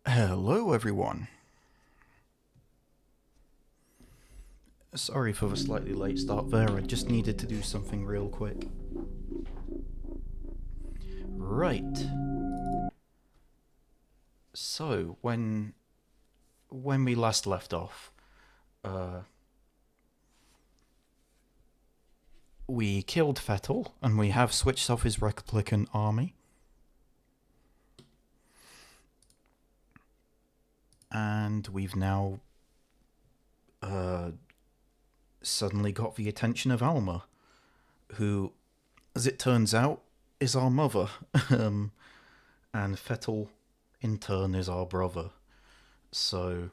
Hello, everyone. Sorry for the slightly late start there, I just needed to do something real quick. Right. So, when we last left off, we killed Fettel, and we have switched off his replicant army. And we've now suddenly got the attention of Alma, who, as it turns out, is our mother. And Fettel, in turn, is our brother. So,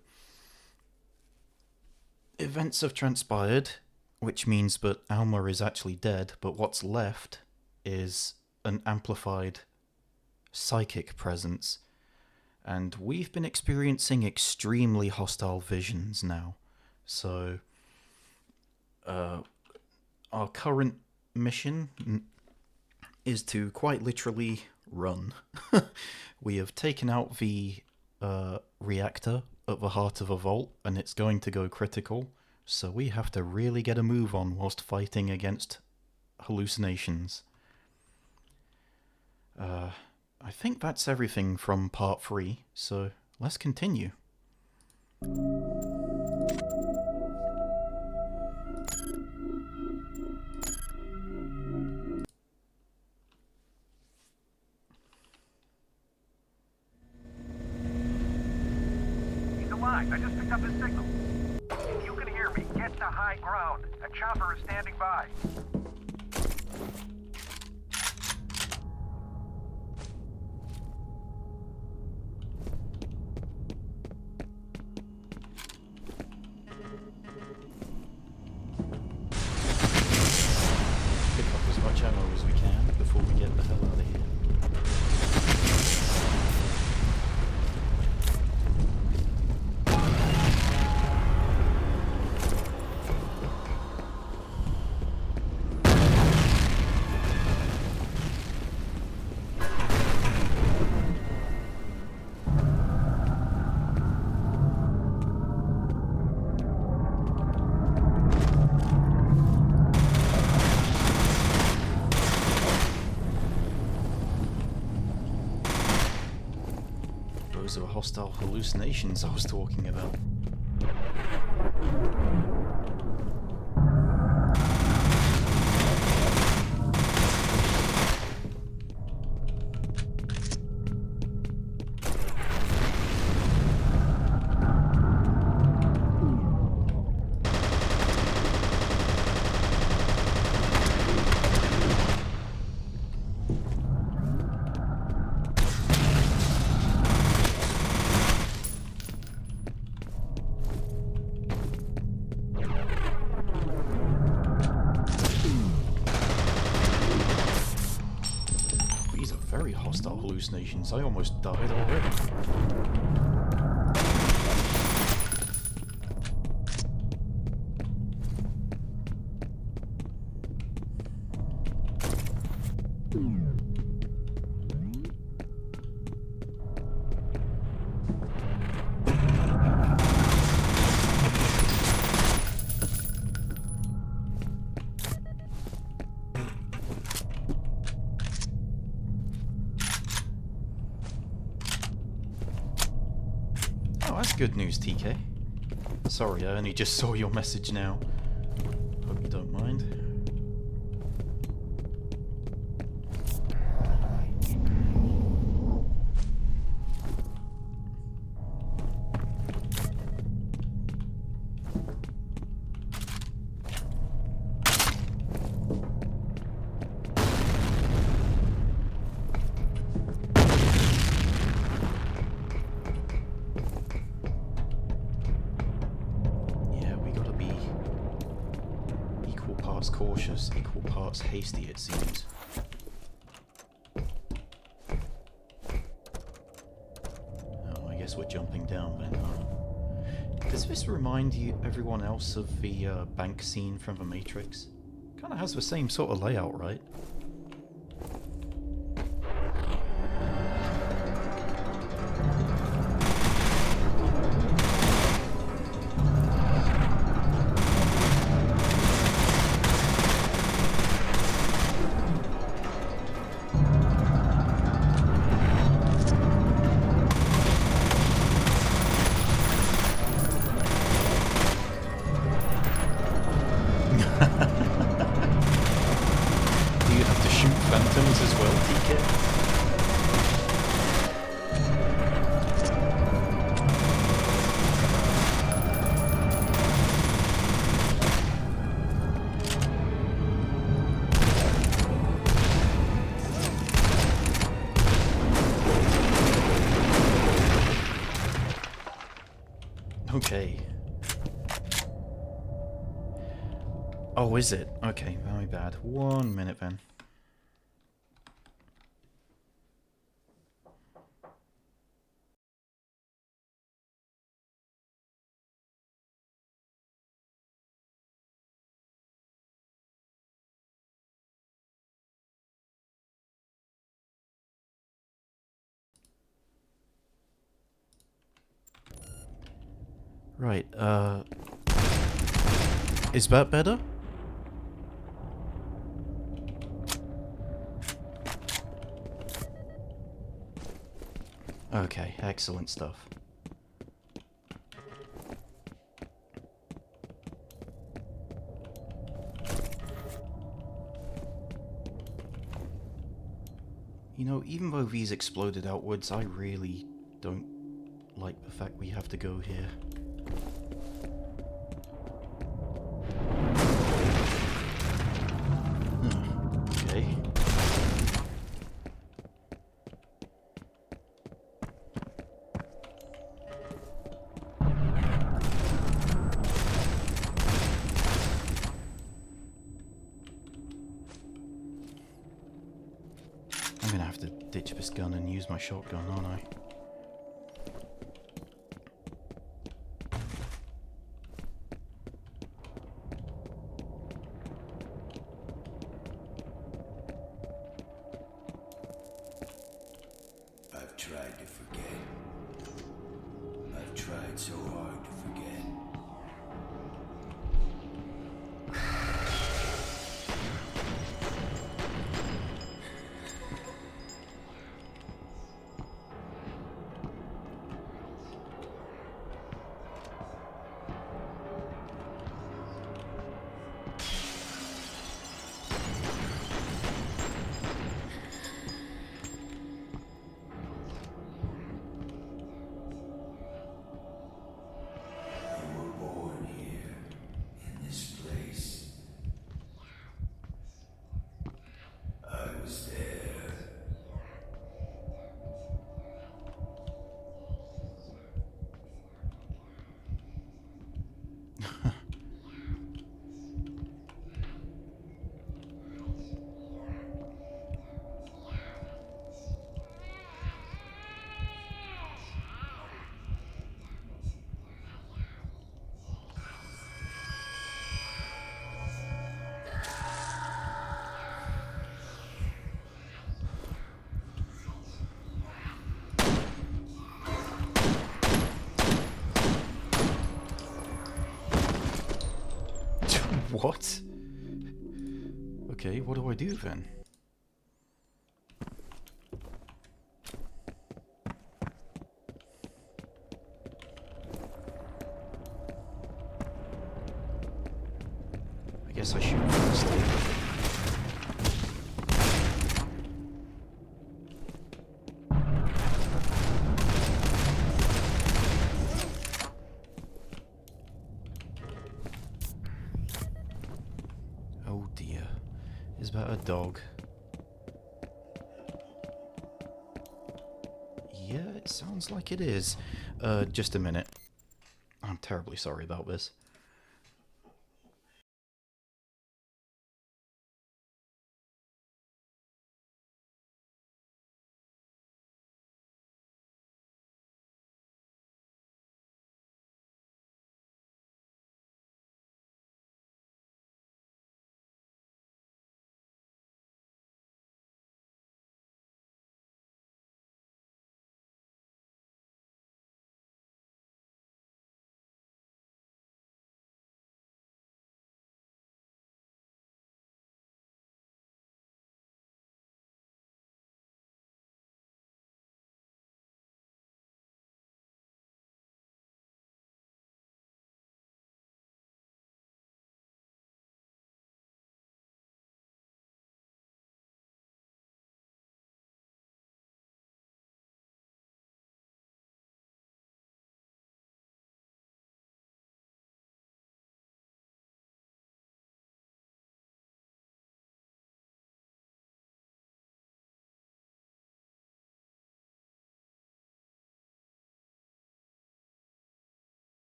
events have transpired, which means that Alma is actually dead, but what's left is an amplified psychic presence. And we've been experiencing extremely hostile visions now. So, our current mission is to quite literally run. We have taken out the reactor at the heart of a vault, and it's going to go critical, so we have to really get a move on whilst fighting against hallucinations. I think that's everything from part 3, so let's continue. He's alive. I just picked up his signal. If you can hear me, get to high ground. A chopper is standing by. Pick up as much ammo as we can before we get the hell out of here. Those are the hostile hallucinations I was talking about. These are very hostile hallucinations. I almost died already. Oh, that's good news, TK. Sorry, I only just saw your message now. Hope you don't mind. Yeah, we gotta be equal parts cautious, equal parts hasty, it seems. Oh, I guess we're jumping down then, huh? Does this remind you, everyone else, of the bank scene from The Matrix? Kinda has the same sort of layout, right? Okay. Oh, is it? Okay, very bad. 1 minute then. Right, is that better? Okay, excellent stuff. You know, even though these exploded outwards, I really don't like the fact we have to go here. Okay. I'm gonna have to ditch this gun and use my shotgun, aren't I? I've tried to forget. I've tried so hard to forget. You were born here, in this place. I was there. What? Okay, what do I do then? I guess I shoot first. Oh dear. Is that a dog? Yeah, it sounds like it is. Just a minute. I'm terribly sorry about this.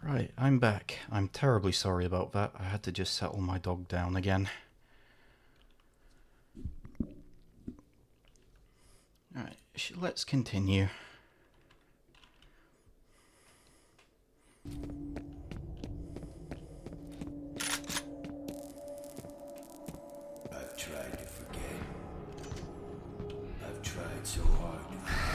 Right, I'm back. I'm terribly sorry about that. I had to just settle my dog down again. Alright, let's continue. I've tried to forget. I've tried so hard to forget.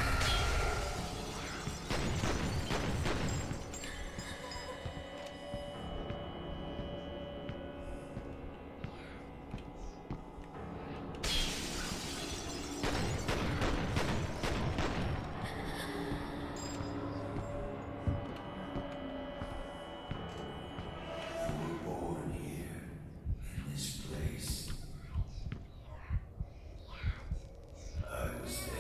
You were born here, in this place. I was there.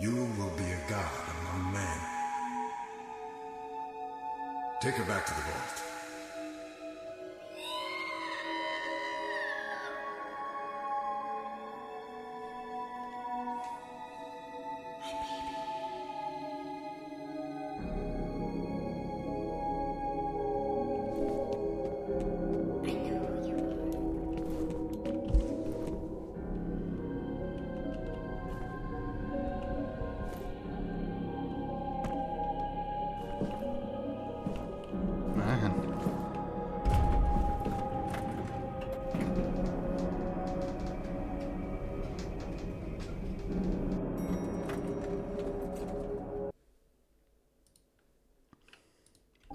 You will be a god among men. Take her back to the vault. Man.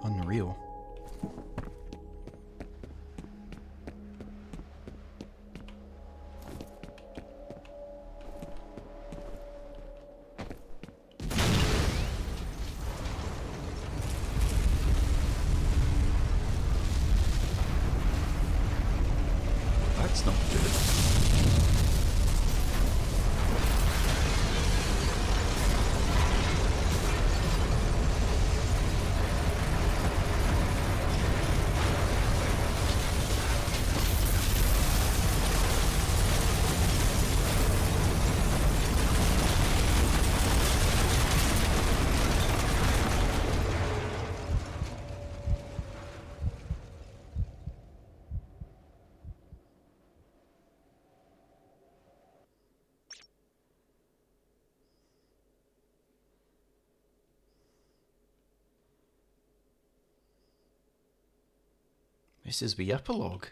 Unreal. That's not good. This is the epilogue.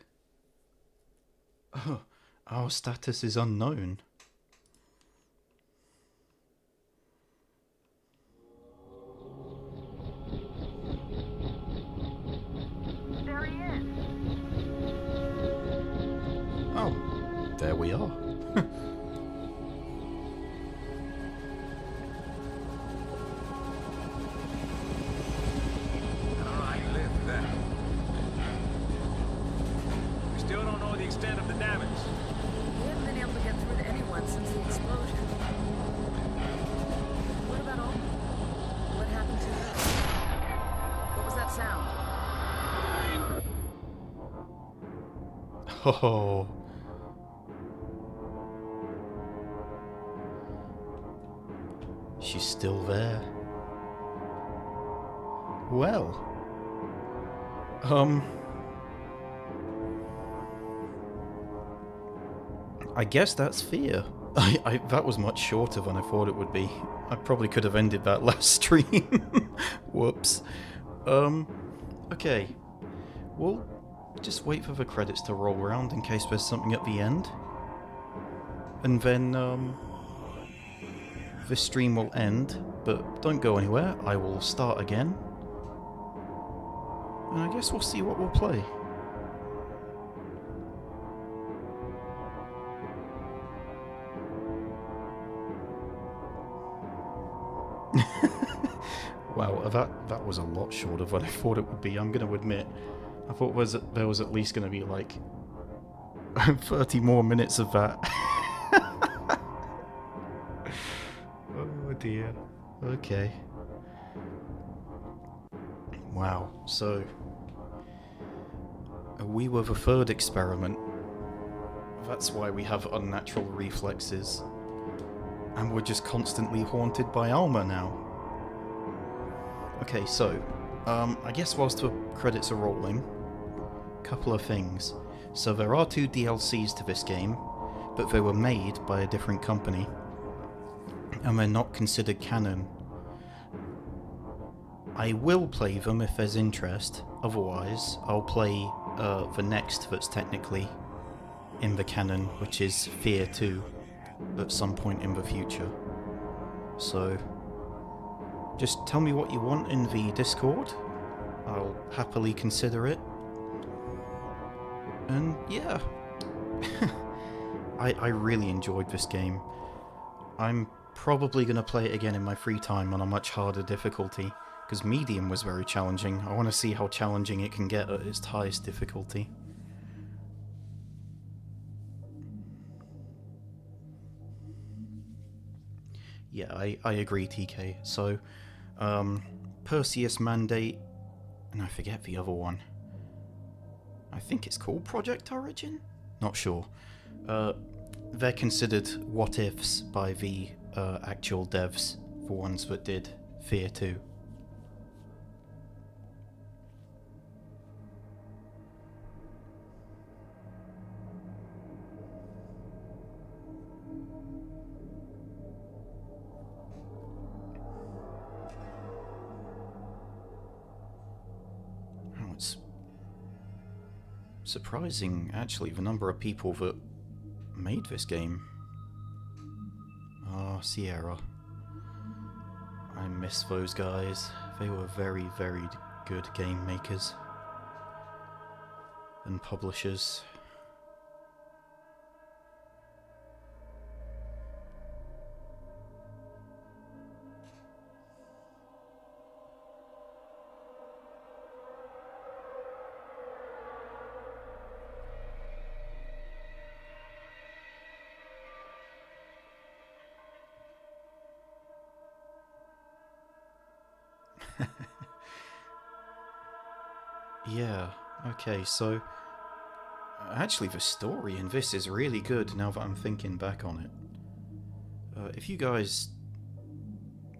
Oh, our status is unknown. There he is. Oh, there we are. I lived that. We still don't know the extent of the damage. We haven't been able to get through to anyone since the explosion. What about Alma? What happened to her? What was that sound? Oh. She's still there. Well. I guess that's F.E.A.R. That was much shorter than I thought it would be. I probably could have ended that last stream. Whoops. Okay. We'll just wait for the credits to roll around in case there's something at the end. And then, this stream will end, but don't go anywhere. I will start again. And I guess we'll see what we'll play. Wow, that was a lot shorter than I thought it would be, I'm going to admit. I thought there was at least going to be like 30 more minutes of that. Oh dear. Okay. Wow, so we were the third experiment. That's why we have unnatural reflexes. And we're just constantly haunted by Alma now. Okay, so, I guess whilst the credits are rolling, a couple of things. So there are 2 DLCs to this game, but they were made by a different company, and they're not considered canon. I will play them if there's interest, otherwise I'll play the next that's technically in the canon, which is F.E.A.R 2, at some point in the future. So, just tell me what you want in the Discord. I'll happily consider it. And yeah, I really enjoyed this game. I'm probably going to play it again in my free time on a much harder difficulty, because medium was very challenging. I want to see how challenging it can get at its highest difficulty. Yeah, I agree, TK. So, Perseus Mandate, and I forget the other one. I think it's called Project Origin? Not sure. They're considered what-ifs by the actual devs, the ones that did F.E.A.R 2. Oh, it's surprising, actually, the number of people that made this game. Ah, Sierra. I miss those guys. They were very, very good game makers and publishers. Yeah, okay, so actually the story in this is really good now that I'm thinking back on it. If you guys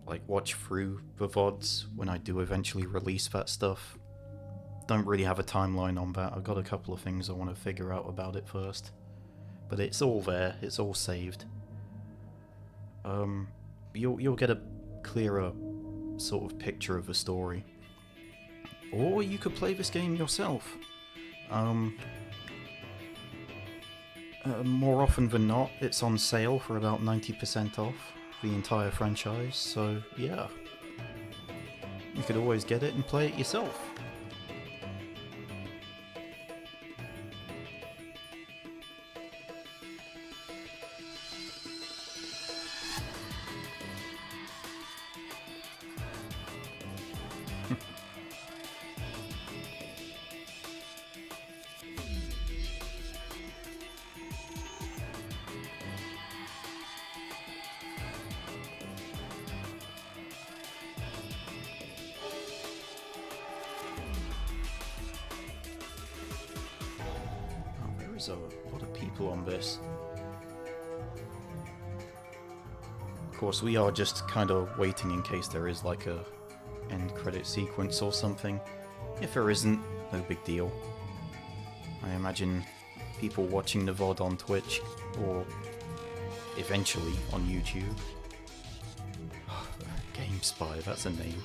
like watch through the VODs when I do eventually release that stuff, don't really have a timeline on that. I've got a couple of things I want to figure out about it first. But it's all there, it's all saved. You'll get a clearer sort of picture of the story. Or you could play this game yourself. More often than not, it's on sale for about 90% off the entire franchise, so yeah. You could always get it and play it yourself. There's a lot of people on this. Of course, we are just kind of waiting in case there is like a end credit sequence or something. If there isn't, no big deal. I imagine people watching the VOD on Twitch, or eventually on YouTube. GameSpy, that's a name.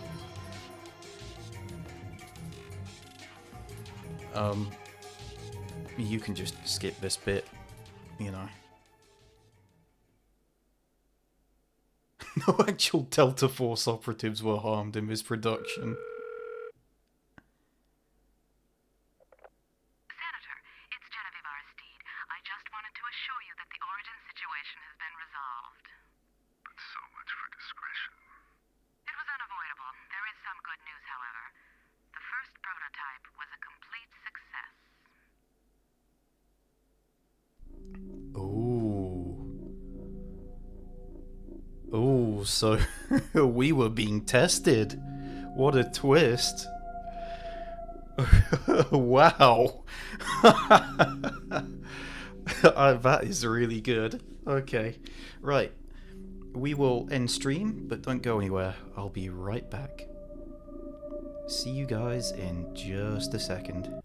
You can just skip this bit, you know. No actual Delta Force operatives were harmed in this production. Senator, it's F.E.A.R. I just wanted to assure you that the origin situation has been resolved. But so much for discretion. Oh, so we were being tested. What a twist. Wow. That is really good. Okay. Right. We will end stream, but don't go anywhere. I'll be right back. See you guys in just a second.